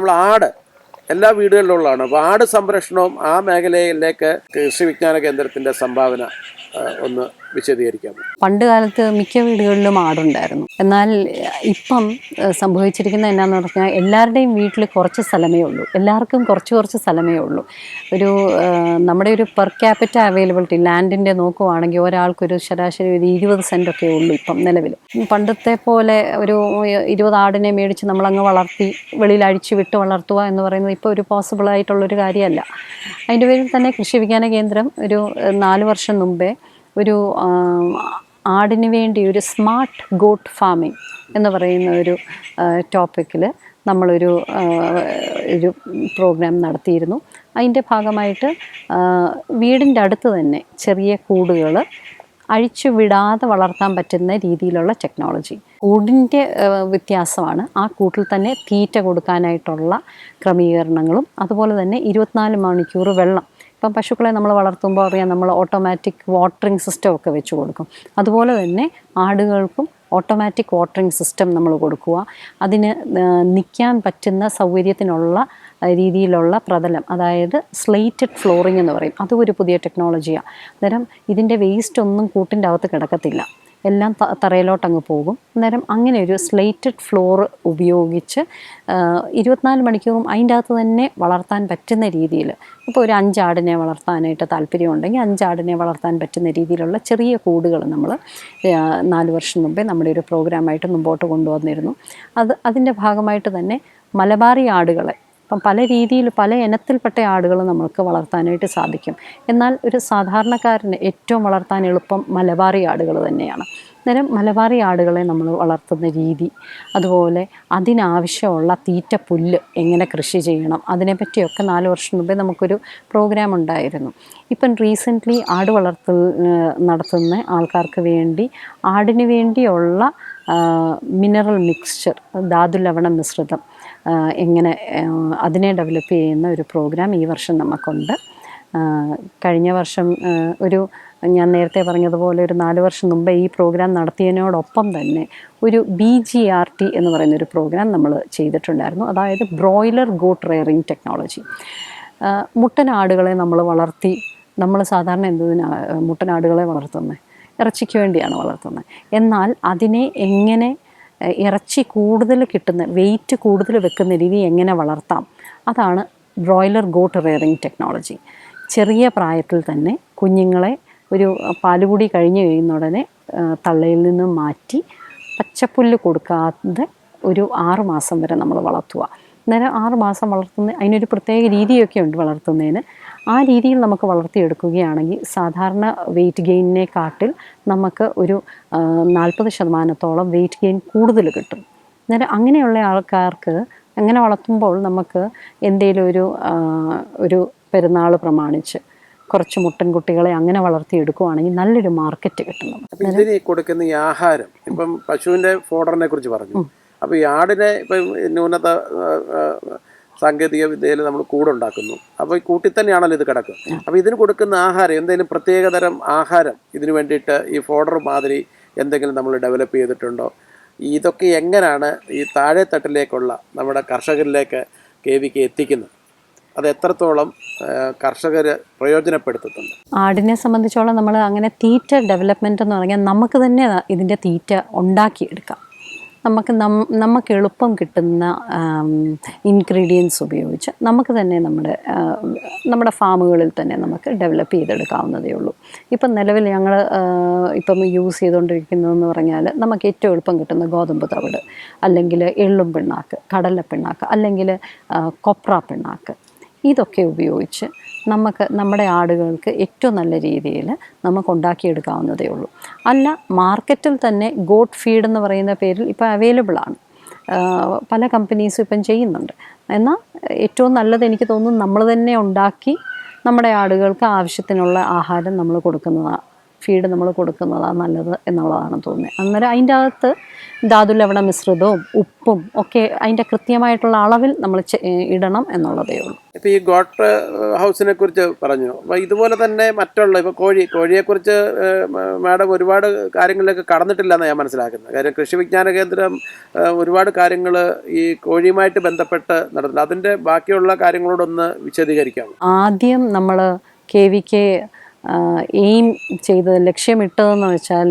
നമ്മൾ ആട് എല്ലാ വീടുകളിലുള്ളതാണ്. അപ്പോൾ ആട് സംരക്ഷണവും ആ മേഖലയിലേക്ക് കൃഷി വിജ്ഞാന കേന്ദ്രത്തിൻ്റെ സംഭാവന ഒന്ന് വിശദീകരിക്കാം. പണ്ട് കാലത്ത് മിക്ക വീടുകളിലും ആടുണ്ടായിരുന്നു. എന്നാൽ ഇപ്പം സംഭവിച്ചിരിക്കുന്നത് എന്നാന്ന് പറഞ്ഞാൽ എല്ലാവരുടെയും വീട്ടിൽ കുറച്ച് സ്ഥലമേ ഉള്ളൂ. എല്ലാവർക്കും കുറച്ച് സ്ഥലമേ ഉള്ളൂ. നമ്മുടെ ഒരു പെർ ക്യാപിറ്റ അവൈലബിലിറ്റി ലാൻഡിൻ്റെ നോക്കുവാണെങ്കിൽ ഒരാൾക്കൊരു ശരാശരി ഒരു 20 സെൻറ്റൊക്കെ ഉള്ളൂ ഇപ്പം നിലവിൽ. പണ്ടത്തെ പോലെ ഒരു 20 ആടിനെ മേടിച്ച് നമ്മളങ്ങ് വളർത്തി വെളിയിൽ അഴിച്ചു വിട്ട് വളർത്തുക എന്ന് പറയുന്നത് ഇപ്പോൾ ഒരു പോസിബിളായിട്ടുള്ളൊരു കാര്യമല്ല. അതിൻ്റെ പേരിൽ തന്നെ കൃഷി വിജ്ഞാന കേന്ദ്രം ഒരു 4 വർഷം മുമ്പേ ഒരു ആടിന് വേണ്ടി ഒരു സ്മാർട്ട് ഗോട്ട് ഫാമിംഗ് എന്ന് പറയുന്ന ഒരു ടോപ്പിക്കിൽ നമ്മളൊരു പ്രോഗ്രാം നടത്തിയിരുന്നു. അതിൻ്റെ ഭാഗമായിട്ട് വീടിൻ്റെ അടുത്ത് തന്നെ ചെറിയ കൂടുകൾ അഴിച്ചു വിടാതെ വളർത്താൻ പറ്റുന്ന രീതിയിലുള്ള ടെക്നോളജി. കൂടിൻ്റെ വ്യത്യാസമാണ്. ആ കൂട്ടിൽ തന്നെ തീറ്റ കൊടുക്കാനായിട്ടുള്ള ക്രമീകരണങ്ങളും അതുപോലെ തന്നെ 24 മണിക്കൂർ വെള്ളം. ഇപ്പം പശുക്കളെ നമ്മൾ വളർത്തുമ്പോൾ അറിയാം, നമ്മൾ ഓട്ടോമാറ്റിക് വാട്ടറിങ് സിസ്റ്റം ഒക്കെ വെച്ച് കൊടുക്കും. അതുപോലെ തന്നെ ആടുകൾക്കും ഓട്ടോമാറ്റിക് വാട്ടറിങ് സിസ്റ്റം നമ്മൾ കൊടുക്കുക. അതിന് നിൽക്കാൻ പറ്റുന്ന സൗകര്യത്തിനുള്ള രീതിയിലുള്ള പ്രതലം, അതായത് സ്ലേറ്റഡ് ഫ്ലോറിംഗ് എന്ന് പറയും. അതും ഒരു പുതിയ ടെക്നോളജിയാണ്. അന്നേരം ഇതിൻ്റെ വേസ്റ്റ് ഒന്നും കൂട്ടിൻ്റെ അകത്ത് കിടക്കത്തില്ല, എല്ലാം തറയിലോട്ടങ്ങ് പോകും. അന്നേരം അങ്ങനെ ഒരു സ്ലേറ്റഡ് ഫ്ലോർ ഉപയോഗിച്ച് 24 മണിക്കൂറും അതിൻ്റെ അകത്ത് തന്നെ വളർത്താൻ പറ്റുന്ന രീതിയിൽ, ഇപ്പോൾ ഒരു 5 ആടിനെ വളർത്താനായിട്ട് താല്പര്യമുണ്ടെങ്കിൽ 5 ആടിനെ വളർത്താൻ പറ്റുന്ന രീതിയിലുള്ള ചെറിയ കൂടുകൾ നമ്മൾ 4 വർഷം മുമ്പേ നമ്മുടെ ഒരു പ്രോഗ്രാമായിട്ട് മുമ്പോട്ട് കൊണ്ടുവന്നിരുന്നു. അതിൻ്റെ ഭാഗമായിട്ട് തന്നെ മലബാറി ആടുകളെ അപ്പം പല രീതിയിൽ പല ഇനത്തിൽപ്പെട്ട ആടുകൾ നമുക്ക് വളർത്താനായിട്ട് സാധിക്കും. എന്നാൽ ഒരു സാധാരണക്കാരന് ഏറ്റവും വളർത്താൻ എളുപ്പം മലബാറി ആടുകൾ തന്നെയാണ്. അന്നേരം മലബാറി ആടുകളെ നമ്മൾ വളർത്തുന്ന രീതി, അതുപോലെ അതിനാവശ്യമുള്ള തീറ്റ പുല്ല് എങ്ങനെ കൃഷി ചെയ്യണം, അതിനെപ്പറ്റിയൊക്കെ 4 വർഷം മുമ്പേ നമുക്കൊരു പ്രോഗ്രാം ഉണ്ടായിരുന്നു. ഇപ്പം റീസെൻ്റ്ലി ആട് വളർത്തൽ നടത്തുന്ന ആൾക്കാർക്ക് വേണ്ടി ആടിന് വേണ്ടിയുള്ള മിനറൽ മിക്സ്ചർ, ധാതുലവണ മിശ്രിതം എങ്ങനെ അതിനെ ഡെവലപ്പ് ചെയ്യുന്ന ഒരു പ്രോഗ്രാം ഈ വർഷം നമുക്കുണ്ട്. കഴിഞ്ഞ വർഷം ഞാൻ നേരത്തെ പറഞ്ഞതുപോലെ ഒരു 4 വർഷം മുമ്പേ ഈ പ്രോഗ്രാം നടത്തിയതിനോടൊപ്പം തന്നെ ഒരു BGRT എന്ന് പറയുന്നൊരു പ്രോഗ്രാം നമ്മൾ ചെയ്തിട്ടുണ്ടായിരുന്നു. അതായത് ബ്രോയിലർ ഗോട്ട് റെയറിങ് ടെക്നോളജി. മുട്ടനാടുകളെ നമ്മൾ വളർത്തി, നമ്മൾ സാധാരണ മുട്ടനാടുകളെ വളർത്തുന്നത് ഇറച്ചിക്ക് വേണ്ടിയാണ് വളർത്തുന്നത്. എന്നാൽ അതിനെ എങ്ങനെ ഇറച്ചി കൂടുതൽ കിട്ടുന്ന, വെയിറ്റ് കൂടുതൽ വെക്കുന്ന രീതി എങ്ങനെ വളർത്താം, അതാണ് ബ്രോയിലർ ഗോട്ട് റെയറിങ് ടെക്നോളജി. ചെറിയ പ്രായത്തിൽ തന്നെ കുഞ്ഞുങ്ങളെ ഒരു പാലുകൂടി കഴിഞ്ഞ് കഴിയുന്ന ഉടനെ തള്ളയിൽ നിന്നും മാറ്റി പച്ചപ്പുല്ല് കൊടുക്കാതെ ഒരു 6 മാസം വരെ നമ്മൾ വളർത്തുക. അന്നേരം 6 മാസം വളർത്തുന്ന അതിനൊരു പ്രത്യേക രീതിയൊക്കെ ഉണ്ട് വളർത്തുന്നതിന്. ആ രീതിയിൽ നമുക്ക് വളർത്തിയെടുക്കുകയാണെങ്കിൽ സാധാരണ വെയിറ്റ് ഗെയിനിനെക്കാട്ടിൽ നമുക്ക് ഒരു 40% വെയിറ്റ് ഗെയിൻ കൂടുതൽ കിട്ടും. അന്നേരം അങ്ങനെയുള്ള ആൾക്കാർക്ക് അങ്ങനെ വളർത്തുമ്പോൾ നമുക്ക് എന്തെങ്കിലും ഒരു പെരുന്നാൾ പ്രമാണിച്ച് കുറച്ച് മുട്ടൻകുട്ടികളെ അങ്ങനെ വളർത്തിയെടുക്കുകയാണെങ്കിൽ നല്ലൊരു മാർക്കറ്റ് കിട്ടും. ഇതിന് കൊടുക്കുന്ന ഈ ആഹാരം, ഇപ്പം പശുവിൻ്റെ ഫോഡറിനെ കുറിച്ച് പറഞ്ഞു. അപ്പോൾ ഈ ആടിനെ ഇപ്പം ന്യൂനത സാങ്കേതിക വിദ്യയിൽ നമ്മൾ കൂടുണ്ടാക്കുന്നു. അപ്പോൾ ഈ കൂട്ടിൽ തന്നെയാണല്ലോ ഇത് കിടക്കുക. അപ്പോൾ ഇതിന് കൊടുക്കുന്ന ആഹാരം, എന്തെങ്കിലും പ്രത്യേകതരം ആഹാരം ഇതിന് വേണ്ടിയിട്ട് ഈ ഫോഡർ മാതിരി എന്തെങ്കിലും നമ്മൾ ഡെവലപ്പ് ചെയ്തിട്ടുണ്ടോ? ഇതൊക്കെ എങ്ങനെയാണ് ഈ താഴെത്തട്ടിലേക്കുള്ള നമ്മുടെ കർഷകരിലേക്ക് KVK എത്തിക്കുന്നത്? അത് എത്രത്തോളം കർഷകർ പ്രയോജനപ്പെടുത്തുന്നുണ്ട്? ആടിനെ സംബന്ധിച്ചോളം നമ്മൾ അങ്ങനെ തീറ്റ ഡെവലപ്മെൻറ്റ് എന്ന് പറഞ്ഞാൽ നമുക്ക് തന്നെ ഇതിൻ്റെ തീറ്റ ഉണ്ടാക്കിയെടുക്കാം. നമുക്ക് എളുപ്പം കിട്ടുന്ന ഇൻഗ്രീഡിയൻസ് ഉപയോഗിച്ച് നമുക്ക് തന്നെ നമ്മുടെ ഫാമുകളിൽ തന്നെ നമുക്ക് ഡെവലപ്പ് ചെയ്തെടുക്കാവുന്നതേ ഉള്ളൂ. ഇപ്പം നിലവിൽ ഞങ്ങൾ ഇപ്പം യൂസ് ചെയ്തുകൊണ്ടിരിക്കുന്നതെന്ന് പറഞ്ഞാൽ നമുക്ക് ഏറ്റവും എളുപ്പം കിട്ടുന്ന ഗോതമ്പ് തവിട്, അല്ലെങ്കിൽ എള്ളും പിണ്ണാക്ക്, കടല പിണ്ണാക്ക്, അല്ലെങ്കിൽ കൊപ്ര പിണ്ണാക്ക്, ഇതൊക്കെ ഉപയോഗിച്ച് നമുക്ക് നമ്മുടെ ആടുകൾക്ക് ഏറ്റവും നല്ല രീതിയിൽ നമുക്ക് ഉണ്ടാക്കിയെടുക്കാവുന്നതേ ഉള്ളൂ. അല്ല, മാർക്കറ്റിൽ തന്നെ ഗോട്ട് ഫീഡ് എന്ന് പറയുന്ന പേരിൽ ഇപ്പോൾ അവൈലബിളാണ്. പല കമ്പനീസും ഇപ്പം ചെയ്യുന്നുണ്ട്. എന്നാൽ ഏറ്റവും നല്ലത് എനിക്ക് തോന്നുന്നു നമ്മൾ തന്നെ ഉണ്ടാക്കി നമ്മുടെ ആടുകൾക്ക് ആവശ്യത്തിനുള്ള ആഹാരം നമ്മൾ കൊടുക്കുന്നതാണ്, ഫീഡ് നമ്മൾ കൊടുക്കുന്നതാണ് നല്ലത് എന്നുള്ളതാണ് തോന്നുന്നത്. അന്നേരം അതിൻ്റെ അകത്ത് ധാതുലവണ മിശ്രിതവും ഉപ്പും ഒക്കെ അതിൻ്റെ കൃത്യമായിട്ടുള്ള അളവിൽ നമ്മൾ ഇടണം എന്നുള്ളതേ ഉള്ളൂ. ഇപ്പോൾ ഈ ഗോട്ട് ഹൗസിനെ കുറിച്ച് പറഞ്ഞു. അപ്പോൾ ഇതുപോലെ തന്നെ മറ്റുള്ള ഇപ്പോൾ കോഴിയെക്കുറിച്ച് മാഡം ഒരുപാട് കാര്യങ്ങളിലേക്ക് കടന്നിട്ടില്ലെന്ന് ഞാൻ മനസ്സിലാക്കുന്നത്. കാര്യം കൃഷി വിജ്ഞാന കേന്ദ്രം ഒരുപാട് കാര്യങ്ങൾ ഈ കോഴിയുമായിട്ട് ബന്ധപ്പെട്ട് നടത്തുന്നത്. അതിൻ്റെ ബാക്കിയുള്ള കാര്യങ്ങളോടൊന്ന് വിശദീകരിക്കാം. ആദ്യം നമ്മൾ KVK എയിം ചെയ്തത്, ലക്ഷ്യമിട്ടതെന്ന് വെച്ചാൽ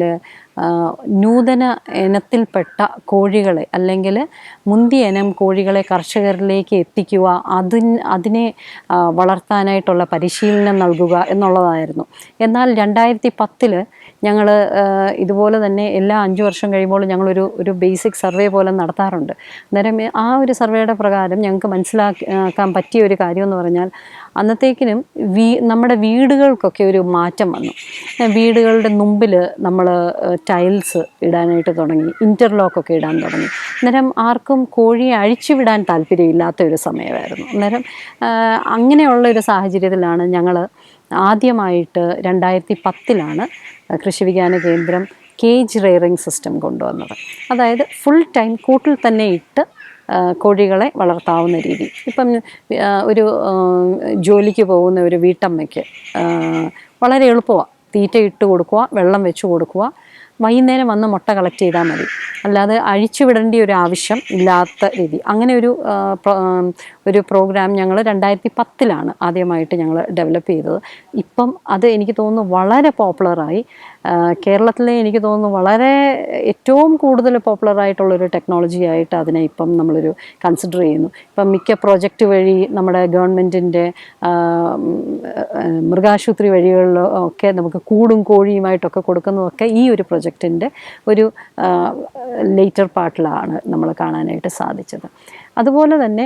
നൂതന ഇനത്തിൽപ്പെട്ട കോഴികളെ അല്ലെങ്കിൽ മുന്തിയ ഇനം കോഴികളെ കർഷകരിലേക്ക് എത്തിക്കുക, അതിനെ വളർത്താനായിട്ടുള്ള പരിശീലനം നൽകുക എന്നുള്ളതായിരുന്നു. എന്നാൽ 2010 ഞങ്ങൾ ഇതുപോലെ തന്നെ എല്ലാ 5 വർഷം കഴിയുമ്പോൾ ഞങ്ങളൊരു ബേസിക് സർവേ പോലെ നടത്താറുണ്ട്. അന്നേരം ആ ഒരു സർവേയുടെ പ്രകാരം ഞങ്ങൾക്ക് മനസ്സിലാക്കാൻ പറ്റിയ ഒരു കാര്യം എന്ന് പറഞ്ഞാൽ, അന്നത്തേക്കിനും നമ്മുടെ വീടുകൾക്കൊക്കെ ഒരു മാറ്റം വന്നു. വീടുകളുടെ മുമ്പിൽ നമ്മൾ ടൈൽസ് ഇടാനായിട്ട് തുടങ്ങി, ഇൻ്റർലോക്കൊക്കെ ഇടാൻ തുടങ്ങി. അന്നേരം ആർക്കും കോഴിയെ അഴിച്ചുവിടാൻ താല്പര്യമില്ലാത്ത ഒരു സമയമായിരുന്നു. അന്നേരം അങ്ങനെയുള്ള ഒരു സാഹചര്യത്തിലാണ് ഞങ്ങൾ ആദ്യമായിട്ട് 2010 കൃഷി വിജ്ഞാന കേന്ദ്രം കേജ് റെയറിംഗ് സിസ്റ്റം കൊണ്ടുവന്നത്. അതായത് ഫുൾ ടൈം കൂട്ടിൽ തന്നെ ഇട്ട് കോഴികളെ വളർത്താവുന്ന രീതി. ഇപ്പം ഒരു ജോലിക്ക് പോകുന്ന ഒരു വീട്ടമ്മയ്ക്ക് വളരെ എളുപ്പമാണ്. തീറ്റ ഇട്ട് കൊടുക്കുക, വെള്ളം വെച്ച് കൊടുക്കുക, വൈകുന്നേരം വന്ന് മുട്ട കളക്ട് ചെയ്താൽ മതി. അല്ലാതെ അഴിച്ചു വിടേണ്ട ഒരു ആവശ്യം ഇല്ലാത്ത രീതി. അങ്ങനെ ഒരു പ്രോഗ്രാം ഞങ്ങൾ 2010 ആദ്യമായിട്ട് ഞങ്ങൾ ഡെവലപ്പ് ചെയ്തത്. ഇപ്പം അത് എനിക്ക് തോന്നുന്നു വളരെ പോപ്പുലറായി. കേരളത്തിലെ എനിക്ക് തോന്നുന്നു വളരെ ഏറ്റവും കൂടുതൽ പോപ്പുലറായിട്ടുള്ളൊരു ടെക്നോളജി ആയിട്ട് അതിനെ ഇപ്പം നമ്മളൊരു കൺസിഡർ ചെയ്യുന്നു. ഇപ്പം മിക്ക പ്രോജക്റ്റ് വഴി നമ്മുടെ ഗവൺമെൻറ്റിൻ്റെ മൃഗാശുപത്രി വഴികളിലൊക്കെ നമുക്ക് കൂടും കോഴിയുമായിട്ടൊക്കെ കൊടുക്കുന്നതൊക്കെ ഈ ഒരു പ്രൊജക്റ്റിൻ്റെ ഒരു ലേറ്റർ പാർട്ടിലാണ് നമ്മൾ കാണാനായിട്ട് സാധിച്ചത്. അതുപോലെ തന്നെ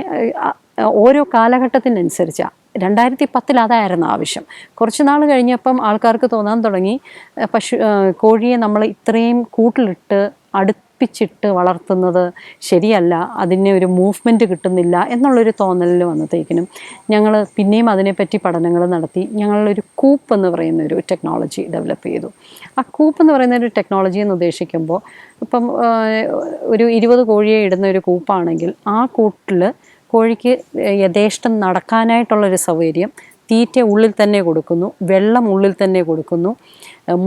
ഓരോ കാലഘട്ടത്തിനനുസരിച്ചാണ്. 2010 അതായിരുന്നു ആവശ്യം. കുറച്ച് നാൾ കഴിഞ്ഞപ്പം ആൾക്കാർക്ക് തോന്നാൻ തുടങ്ങി, കോഴിയെ നമ്മൾ ഇത്രയും കൂട്ടിലിട്ട് അടുപ്പിച്ചിട്ട് വളർത്തുന്നത് ശരിയല്ല, അതിന് ഒരു മൂവ്മെൻറ്റ് കിട്ടുന്നില്ല എന്നുള്ളൊരു തോന്നലിൽ വന്നത്തേക്കിനും ഞങ്ങൾ പിന്നെയും അതിനെപ്പറ്റി പഠനങ്ങൾ നടത്തി. ഞങ്ങളൊരു കൂപ്പ് എന്ന് പറയുന്നൊരു ടെക്നോളജി ഡെവലപ്പ് ചെയ്തു. ആ കൂപ്പ് എന്ന് പറയുന്ന ഒരു ടെക്നോളജി എന്ന് ഉദ്ദേശിക്കുമ്പോൾ, ഇപ്പം ഒരു 20 കോഴിയെ ഇടുന്ന ഒരു കൂപ്പാണെങ്കിൽ ആ കൂട്ടിൽ കോഴിക്ക് യഥേഷ്ടം നടക്കാനായിട്ടുള്ളൊരു സൗകര്യം, തീറ്റ ഉള്ളിൽ തന്നെ കൊടുക്കുന്നു, വെള്ളം ഉള്ളിൽ തന്നെ കൊടുക്കുന്നു,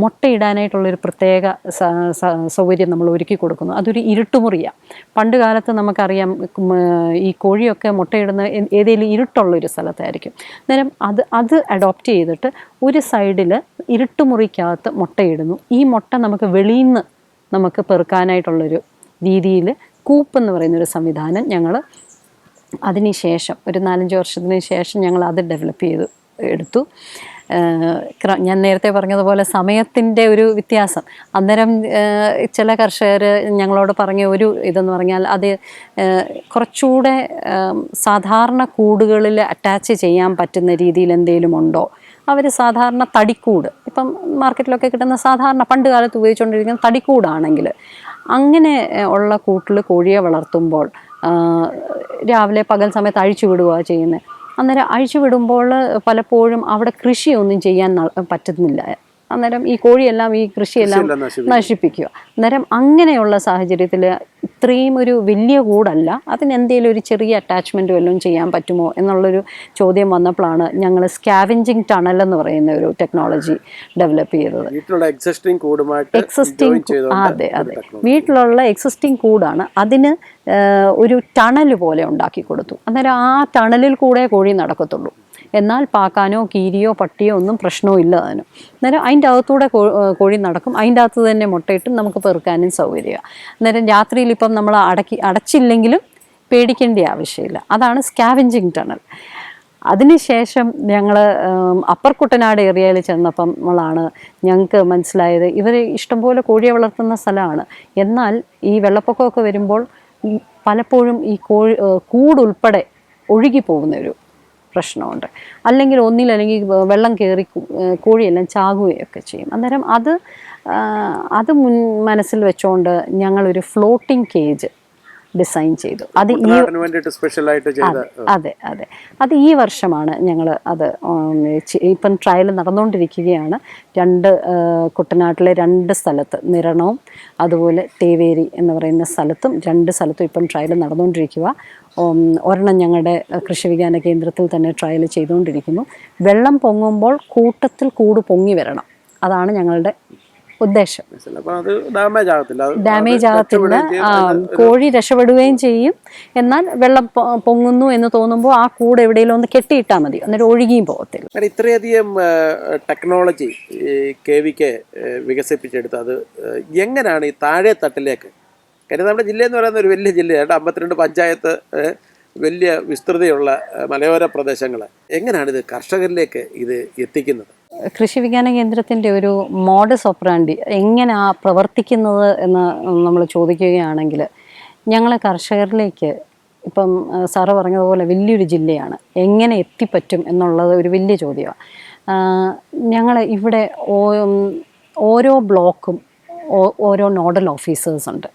മുട്ടയിടാനായിട്ടുള്ളൊരു പ്രത്യേക സൗകര്യം നമ്മൾ ഒരുക്കി കൊടുക്കുന്നു. അതൊരു ഇരുട്ടുമുറിയാണ്. പണ്ട് കാലത്ത് നമുക്കറിയാം, ഈ കോഴിയൊക്കെ മുട്ടയിടുന്ന ഏതെങ്കിലും ഇരുട്ടുള്ളൊരു സ്ഥലത്തായിരിക്കും. അന്നേരം അത് അഡോപ്റ്റ് ചെയ്തിട്ട് ഒരു സൈഡിൽ ഇരുട്ടുമുറിക്കകത്ത് മുട്ടയിടുന്നു. ഈ മുട്ട നമുക്ക് വെളിയിൽ നിന്ന് നമുക്ക് പെറുക്കാനായിട്ടുള്ളൊരു രീതിയിൽ കൂപ്പ് എന്ന് പറയുന്നൊരു സംവിധാനം ഞങ്ങൾ അതിനുശേഷം ഒരു 4-5 വർഷത്തിന് ശേഷം ഞങ്ങൾ അത് ഡെവലപ്പ് എടുത്തു. ഞാൻ നേരത്തെ പറഞ്ഞതുപോലെ സമയത്തിൻ്റെ ഒരു വ്യത്യാസം. അന്നേരം ചില കർഷകർ ഞങ്ങളോട് പറഞ്ഞ ഒരു ഇതെന്ന് പറഞ്ഞാൽ, അത് കുറച്ചുകൂടെ സാധാരണ കൂടുകളിൽ അറ്റാച്ച് ചെയ്യാൻ പറ്റുന്ന രീതിയിൽ എന്തെങ്കിലും ഉണ്ടോ. അവർ സാധാരണ തടിക്കൂട്, ഇപ്പം മാർക്കറ്റിലൊക്കെ കിട്ടുന്ന സാധാരണ പണ്ട് കാലത്ത് ഉപയോഗിച്ചുകൊണ്ടിരിക്കുന്ന തടിക്കൂടാണെങ്കിൽ, അങ്ങനെ ഉള്ള കൂട്ടിൽ കോഴിയെ വളർത്തുമ്പോൾ രാവിലെ പകൽ സമയത്ത് അഴിച്ചു വിടുകയാണ് ചെയ്യുന്നത്. അന്നേരം അഴിച്ചു വിടുമ്പോൾ പലപ്പോഴും അവിടെ കൃഷിയൊന്നും ചെയ്യാൻ പറ്റുന്നില്ല. അന്നേരം ഈ കോഴിയെല്ലാം ഈ കൃഷിയെല്ലാം നശിപ്പിക്കുക. അന്നേരം അങ്ങനെയുള്ള സാഹചര്യത്തിൽ ഇത്രയും ഒരു വലിയ കൂടല്ല, അതിനെന്തെങ്കിലും ഒരു ചെറിയ അറ്റാച്ച്മെൻറ്റ് വല്ലതും ചെയ്യാൻ പറ്റുമോ എന്നുള്ളൊരു ചോദ്യം വന്നപ്പോഴാണ് ഞങ്ങൾ സ്കാവെഞ്ചിങ് ടണൽ എന്ന് പറയുന്ന ഒരു ടെക്നോളജി ഡെവലപ്പ് ചെയ്തത്. അതെ, വീട്ടിലുള്ള എക്സിസ്റ്റിംഗ് കൂടാണ്, അതിന് ഒരു ടണൽ പോലെ ഉണ്ടാക്കി കൊടുത്തു. അന്നേരം ആ ടണലിൽ കൂടെ കോഴി നടക്കത്തുള്ളൂ. എന്നാൽ പാക്കാനോ കീരിയോ പട്ടിയോ ഒന്നും പ്രശ്നവും ഇല്ല അതിന്. അന്നേരം അതിൻ്റെ അകത്തൂടെ കോഴി നടക്കും. അതിൻ്റെ അകത്ത് തന്നെ മുട്ടയിട്ട് നമുക്ക് പെറുക്കാനും സൗകര്യമാണ്. അന്നേരം രാത്രിയിൽ ഇപ്പം നമ്മൾ അടച്ചില്ലെങ്കിലും പേടിക്കേണ്ട ആവശ്യമില്ല. അതാണ് സ്കാവെഞ്ചിങ് ടണൽ. അതിനുശേഷം ഞങ്ങൾ അപ്പർ കുട്ടനാട് ഏരിയയിൽ ചെന്നപ്പം ഞങ്ങൾക്ക് മനസ്സിലായത്, ഇവർ ഇഷ്ടംപോലെ കോഴിയെ വളർത്തുന്ന സ്ഥലമാണ്. എന്നാൽ ഈ വെള്ളപ്പൊക്കമൊക്കെ വരുമ്പോൾ പലപ്പോഴും ഈ കൂടുൾപ്പെടെ ഒഴുകിപ്പോകുന്നൊരു പ്രശ്നമുണ്ട്. അല്ലെങ്കിൽ വെള്ളം കയറി കോഴിയെല്ലാം ചാകുകയൊക്കെ ചെയ്യും. അന്നേരം അത് മനസ്സിൽ വെച്ചുകൊണ്ട് ഞങ്ങളൊരു ഫ്ലോട്ടിംഗ് കേജ് ഡിസൈൻ ചെയ്തു. അത് ഈ കുട്ടനാടിന് വേണ്ടിയിട്ട് സ്പെഷ്യലായിട്ട് ചെയ്ത അതെ അതെ അത് ഈ വർഷമാണ് ഞങ്ങൾ അത് ഇപ്പം ട്രയൽ നടന്നുകൊണ്ടിരിക്കുകയാണ്. കുട്ടനാട്ടിലെ 2 സ്ഥലത്ത്, നിരണവും അതുപോലെ തേവേരി എന്ന് പറയുന്ന സ്ഥലത്തും 2 സ്ഥലത്തും ഇപ്പം ട്രയൽ നടന്നുകൊണ്ടിരിക്കുക. ഒരെണ്ണം ഞങ്ങളുടെ കൃഷി വിജ്ഞാന കേന്ദ്രത്തിൽ തന്നെ ട്രയൽ ചെയ്തുകൊണ്ടിരിക്കുന്നു. വെള്ളം പൊങ്ങുമ്പോൾ കൂട്ടത്തിൽ കൂട് പൊങ്ങി വരണം, അതാണ് ഞങ്ങളുടെ ഉദ്ദേശം. ഡാമേജ് ആകത്തില്ല, കോഴി രക്ഷപ്പെടുകയും ചെയ്യും. എന്നാൽ വെള്ളം പൊങ്ങുന്നു എന്ന് തോന്നുമ്പോൾ ആ കൂട് എവിടെയെങ്കിലും ഒന്ന് കെട്ടിയിട്ടാൽ മതി, എന്നിട്ട് ഒഴുകിയും പോകത്തില്ല. ഇത്രയധികം ടെക്നോളജി KVK വികസിപ്പിച്ചെടുത്ത് അത് എങ്ങനെയാണ് ഈ താഴെ തട്ടിലേക്ക്, കാര്യം നമ്മുടെ ജില്ല എന്ന് പറയുന്ന ഒരു വലിയ ജില്ലയാണ്, 52 പഞ്ചായത്ത്, വലിയ വിസ്തൃതിയുള്ള മലയോര പ്രദേശങ്ങൾ, എങ്ങനെയാണിത് കർഷകരിലേക്ക് ഇത് എത്തിക്കുന്നത്? കൃഷി വിജ്ഞാന കേന്ദ്രത്തിൻ്റെ ഒരു മോഡസ് ഓപ്പറാൻഡി എങ്ങനെയാ പ്രവർത്തിക്കുന്നത് എന്ന് നമ്മൾ ചോദിക്കുകയാണെങ്കിൽ, ഞങ്ങൾ കർഷകരിലേക്ക് ഇപ്പം സാറ് പറഞ്ഞതുപോലെ വലിയൊരു ജില്ലയാണ്, എങ്ങനെ എത്തിപ്പറ്റും എന്നുള്ളത് ഒരു വലിയ ചോദ്യമാണ്. ഞങ്ങൾ ഇവിടെ ഓരോ ബ്ലോക്കും ഓരോ നോഡൽ ഓഫീസേഴ്സ് ഉണ്ട്.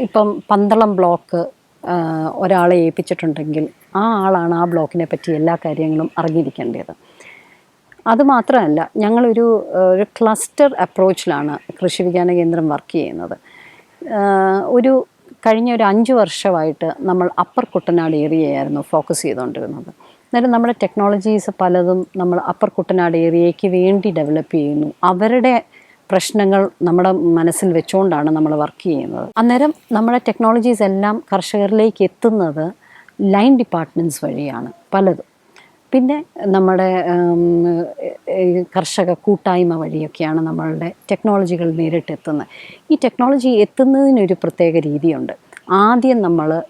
ഇപ്പം പന്തളം ബ്ലോക്ക് ഒരാളെ ഏൽപ്പിച്ചിട്ടുണ്ടെങ്കിൽ ആ ആളാണ് ആ ബ്ലോക്കിനെ പറ്റി എല്ലാ കാര്യങ്ങളും അറിഞ്ഞിരിക്കേണ്ടത്. അതുമാത്രമല്ല, ഞങ്ങളൊരു ക്ലസ്റ്റർ അപ്രോച്ചിലാണ് കൃഷി വിജ്ഞാന കേന്ദ്രം വർക്ക് ചെയ്യുന്നത്. കഴിഞ്ഞ ഒരു 5 വർഷമായിട്ട് നമ്മൾ അപ്പർ കുട്ടനാട് ഏരിയയായിരുന്നു ഫോക്കസ് ചെയ്തുകൊണ്ടിരുന്നത്. അന്നേരം നമ്മുടെ ടെക്നോളജീസ് പലതും നമ്മൾ അപ്പർ കുട്ടനാട് ഏരിയയ്ക്ക് വേണ്ടി ഡെവലപ്പ് ചെയ്യുന്നു. അവരുടെ പ്രശ്നങ്ങൾ നമ്മുടെ മനസ്സിൽ വെച്ചുകൊണ്ടാണ് നമ്മൾ വർക്ക് ചെയ്യുന്നത്. അന്നേരം നമ്മുടെ ടെക്നോളജീസ് എല്ലാം കർഷകരിലേക്ക് എത്തുന്നത് ലൈൻ ഡിപ്പാർട്ട്മെൻറ്റ്സ് വഴിയാണ് പലതും. പിന്നെ നമ്മുടെ കർഷക കൂട്ടായ്മ വഴിയൊക്കെയാണ് നമ്മളുടെ ടെക്നോളജികൾ നേരിട്ടെത്തുന്നത്. ഈ ടെക്നോളജി എത്തുന്നതിനൊരു പ്രത്യേക രീതിയുണ്ട്. ആദ്യം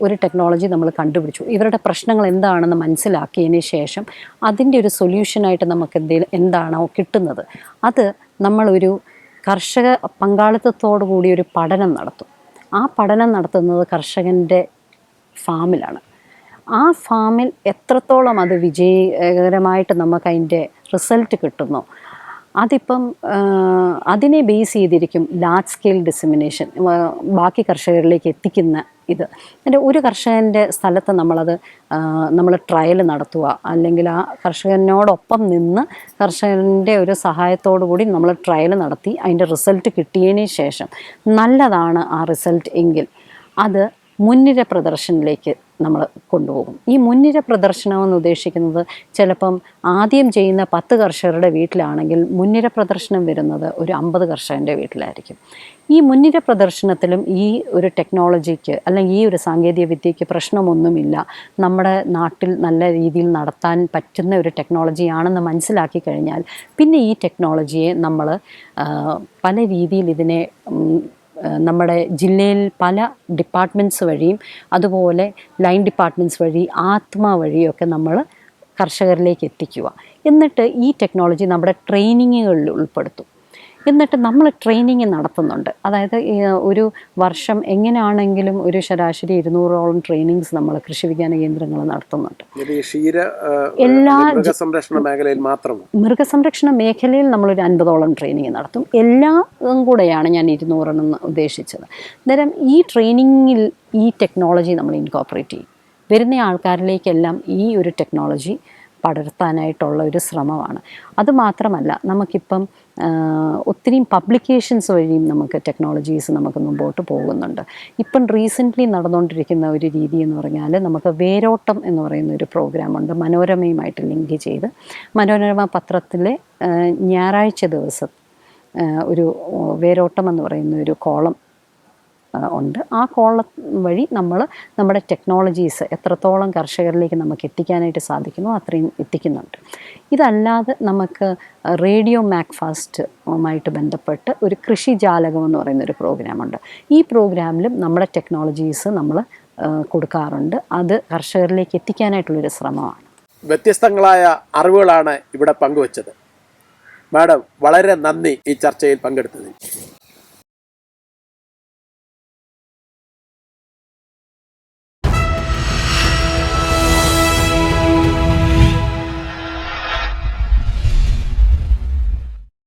ഒരു ടെക്നോളജി നമ്മൾ കണ്ടുപിടിച്ചു, ഇവരുടെ പ്രശ്നങ്ങൾ എന്താണെന്ന് മനസ്സിലാക്കിയതിന് ശേഷം അതിൻ്റെ ഒരു സൊല്യൂഷനായിട്ട് നമുക്ക് എന്താണോ കിട്ടുന്നത്, അത് നമ്മളൊരു കർഷക പങ്കാളിത്തത്തോടു കൂടി ഒരു പഠനം നടത്തും. ആ പഠനം നടത്തുന്നത് കർഷകൻ്റെ ഫാമിലാണ്. ആ ഫാമിൽ എത്രത്തോളം അത് വിജയകരമായിട്ട് നമുക്കതിൻ്റെ റിസൾട്ട് കിട്ടുന്നു, അതിപ്പം അതിനെ ബേസ് ചെയ്തിരിക്കും ലാർജ് സ്കെയിൽ ഡിസമിനേഷൻ, ബാക്കി കർഷകരിലേക്ക് എത്തിക്കുന്ന ഇത്. അതിൻ്റെ ഒരു കർഷകൻ്റെ സ്ഥലത്ത് നമ്മൾ ട്രയൽ നടത്തുക, അല്ലെങ്കിൽ ആ കർഷകനോടൊപ്പം നിന്ന് കർഷകൻ്റെ ഒരു സഹായത്തോടു കൂടി നമ്മൾ ട്രയൽ നടത്തി അതിൻ്റെ റിസൾട്ട് കിട്ടിയതിന് ശേഷം നല്ലതാണ് ആ റിസൾട്ട് എങ്കിൽ അത് മുൻനിര പ്രദർശനത്തിലേക്ക് നമ്മൾ കൊണ്ടുപോകും. ഈ മുൻനിര പ്രദർശനം എന്ന് ഉദ്ദേശിക്കുന്നത് ചിലപ്പം ആദ്യം ചെയ്യുന്ന 10 കർഷകരുടെ വീട്ടിലാണെങ്കിൽ മുൻനിര പ്രദർശനം വരുന്നത് ഒരു 50 കർഷകൻ്റെ വീട്ടിലായിരിക്കും. ഈ മുൻനിര പ്രദർശനത്തിലും ഈ ഒരു ടെക്നോളജിക്ക് അല്ലെങ്കിൽ ഈ ഒരു സാങ്കേതിക വിദ്യയ്ക്ക് പ്രശ്നമൊന്നുമില്ല, നമ്മുടെ നാട്ടിൽ നല്ല രീതിയിൽ നടത്താൻ പറ്റുന്ന ഒരു ടെക്നോളജിയാണെന്ന് മനസ്സിലാക്കി കഴിഞ്ഞാൽ പിന്നെ ഈ ടെക്നോളജിയെ നമ്മൾ പല രീതിയിൽ ഇതിനെ നമ്മുടെ ജില്ലയിൽ പല ഡിപ്പാർട്ട്മെൻറ്റ്സ് വഴിയും അതുപോലെ ലൈൻ ഡിപ്പാർട്ട്മെൻറ്റ്സ് വഴി ആത്മ വഴിയൊക്കെ നമ്മൾ കർഷകരിലേക്ക് എത്തിക്കുക. എന്നിട്ട് ഈ ടെക്നോളജി നമ്മുടെ ട്രെയിനിങ്ങുകളിൽ ഉൾപ്പെടുത്തും. എന്നിട്ട് നമ്മൾ ട്രെയിനിങ് നടത്തുന്നുണ്ട്. അതായത് ഒരു വർഷം എങ്ങനെയാണെങ്കിലും ഒരു ശരാശരി 200ഓളം ട്രെയിനിങ്സ് നമ്മൾ കൃഷി വിജ്ഞാന കേന്ദ്രങ്ങൾ നടത്തുന്നുണ്ട്. എല്ലാ മൃഗസംരക്ഷണ മേഖലയിൽ നമ്മളൊരു 50ഓളം ട്രെയിനിങ് നടത്തും. എല്ലാം കൂടെയാണ് ഞാൻ 200 എന്ന് ഉദ്ദേശിച്ചത്. അന്നേരം ഈ ട്രെയിനിങ്ങിൽ ഈ ടെക്നോളജി നമ്മൾ ഇൻകോർപ്പറേറ്റ് ചെയ്യും. വരുന്ന ആൾക്കാരിലേക്കെല്ലാം ഈ ഒരു ടെക്നോളജി പടർത്താനായിട്ടുള്ള ഒരു ശ്രമമാണ്. അതുമാത്രമല്ല, നമുക്കിപ്പം ഒത്തിരി പബ്ലിക്കേഷൻസ് വഴിയും നമുക്ക് ടെക്നോളജീസ് നമുക്ക് മുമ്പോട്ട് പോകുന്നുണ്ട്. ഇപ്പം റീസെൻ്റ്ലി നടന്നുകൊണ്ടിരിക്കുന്ന ഒരു രീതി എന്ന് പറഞ്ഞാൽ, നമുക്ക് വേരോട്ടം എന്ന് പറയുന്ന ഒരു പ്രോഗ്രാമുണ്ട്, മനോരമയുമായിട്ട് ലിങ്ക് ചെയ്ത്. മനോരമ പത്രത്തിലെ ഞായറാഴ്ച ദിവസം ഒരു വേരോട്ടം എന്ന് പറയുന്ന ഒരു കോളം ഉണ്ട്. ആ കോളം വഴി നമ്മുടെ ടെക്നോളജീസ് എത്രത്തോളം കർഷകരിലേക്ക് നമുക്ക് എത്തിക്കാനായിട്ട് സാധിക്കുന്നു അത്രയും എത്തിക്കുന്നുണ്ട്. ഇതല്ലാതെ നമുക്ക് റേഡിയോ മാക്ഫാസ്റ്റുമായിട്ട് ബന്ധപ്പെട്ട് ഒരു കൃഷി ജാലകം എന്ന് പറയുന്നൊരു പ്രോഗ്രാമുണ്ട്. ഈ പ്രോഗ്രാമിലും നമ്മുടെ ടെക്നോളജീസ് നമ്മൾ കൊടുക്കാറുണ്ട്. അത് കർഷകരിലേക്ക് എത്തിക്കാനായിട്ടുള്ളൊരു ശ്രമമാണ്. വ്യത്യസ്തങ്ങളായ അറിവുകളാണ് ഇവിടെ പങ്കുവച്ചത്. മാഡം, വളരെ നന്ദി ഈ ചർച്ചയിൽ പങ്കെടുത്തതിന്.